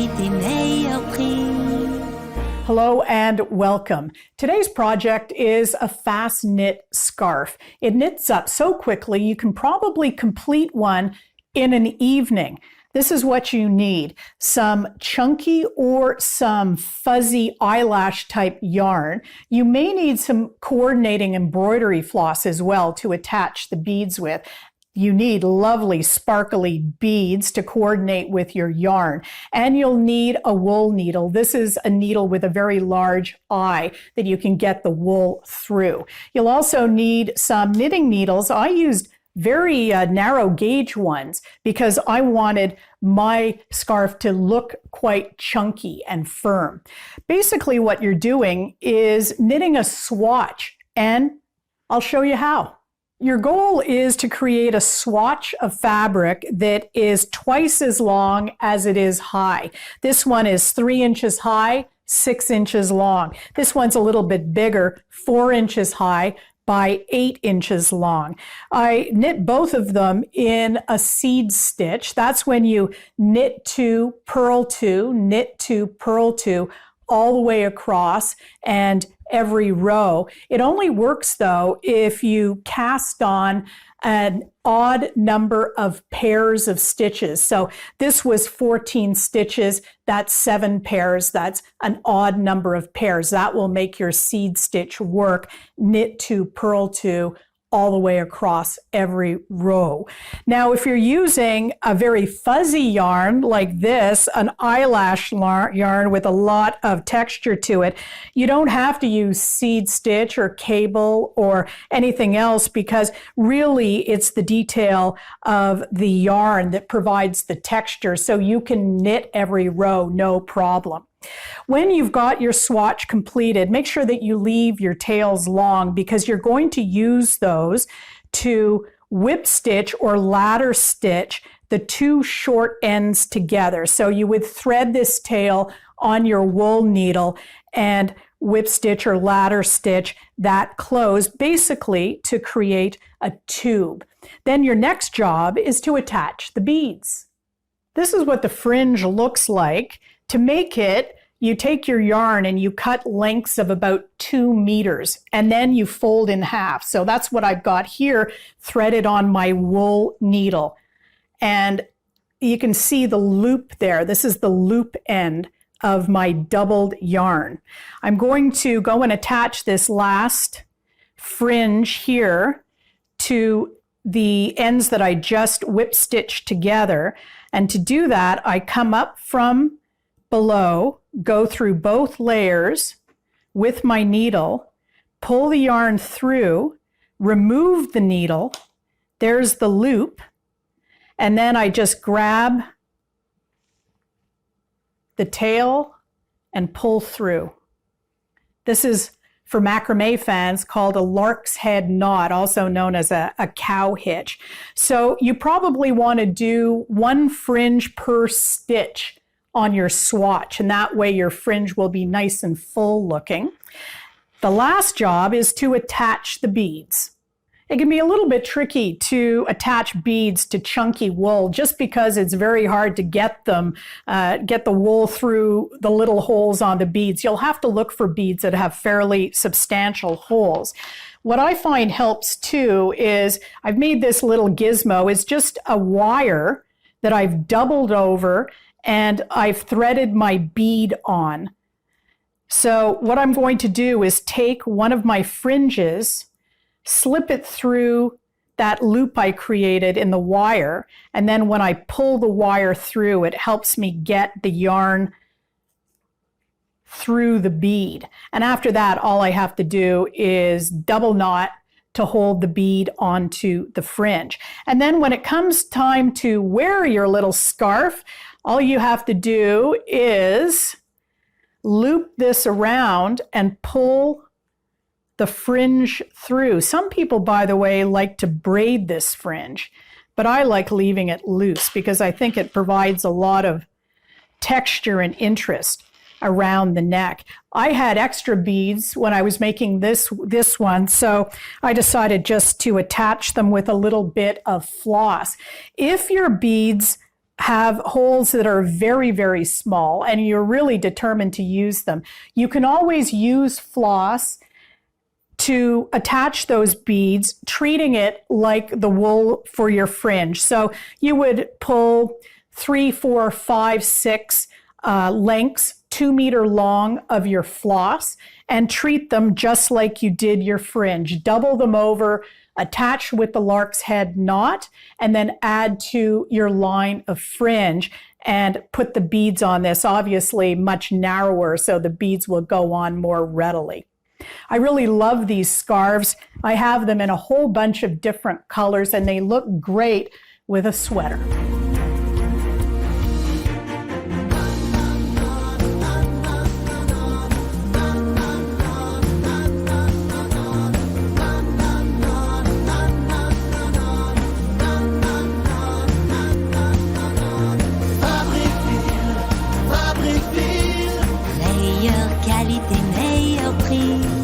tes meilleurs prix. Hello and welcome. Today's project is a fast knit scarf. It knits up so quickly you can probably complete one in an evening. This is what you need: some chunky or some fuzzy eyelash type yarn. You may need some coordinating embroidery floss as well to attach the beads with. You need lovely sparkly beads to coordinate with your yarn. And you'll need a wool needle. This is a needle with a very large eye that you can get the wool through. You'll also need some knitting needles. I used very narrow gauge ones because I wanted my scarf to look quite chunky and firm. Basically what you're doing is knitting a swatch, and I'll show you how. Your goal is to create a swatch of fabric that is twice as long as it is high. This one is 3 inches high, 6 inches long. This one's a little bit bigger, 4 inches high by 8 inches long. I knit both of them in a seed stitch. That's when you knit 2, purl 2, knit 2, purl 2, all the way across and every row. It only works though if you cast on an odd number of pairs of stitches. So this was 14 stitches, that's 7 pairs, that's an odd number of pairs. That will make your seed stitch work. Knit 2, purl 2, all the way across every row. Now, if you're using a very fuzzy yarn like this, an eyelash yarn with a lot of texture to it, you don't have to use seed stitch or cable or anything else, because really it's the detail of the yarn that provides the texture, so you can knit every row no problem. When you've got your swatch completed, make sure that you leave your tails long, because you're going to use those to whip stitch or ladder stitch the 2 short ends together. So you would thread this tail on your wool needle and whip stitch or ladder stitch that close, basically to create a tube. Then your next job is to attach the beads. This is what the fringe looks like. To make it, you take your yarn and you cut lengths of about 2 meters, and then you fold in half. So that's what I've got here, threaded on my wool needle. And you can see the loop there. This is the loop end of my doubled yarn. I'm going to go and attach this last fringe here to the ends that I just whip stitched together. And to do that, I come up from below, go through both layers with my needle, pull the yarn through, remove the needle, there's the loop, and then I just grab the tail and pull through. This is, for macrame fans, called a lark's head knot, also known as a cow hitch. So you probably want to do 1 fringe per stitch on your swatch, and that way your fringe will be nice and full looking. The last job is to attach the beads. It can be a little bit tricky to attach beads to chunky wool just because it's very hard to get them, get the wool through the little holes on the beads. You'll have to look for beads that have fairly substantial holes. What I find helps too is I've made this little gizmo. It's just a wire that I've doubled over and I've threaded my bead on. So what I'm going to do is take one of my fringes, slip it through that loop I created in the wire, and then when I pull the wire through, it helps me get the yarn through the bead. And after that, all I have to do is double knot to hold the bead onto the fringe. And then when it comes time to wear your little scarf, all you have to do is loop this around and pull the fringe through. Some people, by the way, like to braid this fringe, but I like leaving it loose because I think it provides a lot of texture and interest around the neck. I had extra beads when I was making this one, so I decided just to attach them with a little bit of floss. If your beads have holes that are very, very small and you're really determined to use them, you can always use floss to attach those beads, treating it like the wool for your fringe. So you would pull 3, 4, 5, 6 lengths, 2 meter long of your floss and treat them just like you did your fringe. Double them over, attach with the lark's head knot, and then add to your line of fringe and put the beads on this, obviously much narrower so the beads will go on more readily. I really love these scarves. I have them in a whole bunch of different colors and they look great with a sweater. Meilleure qualité, meilleur prix.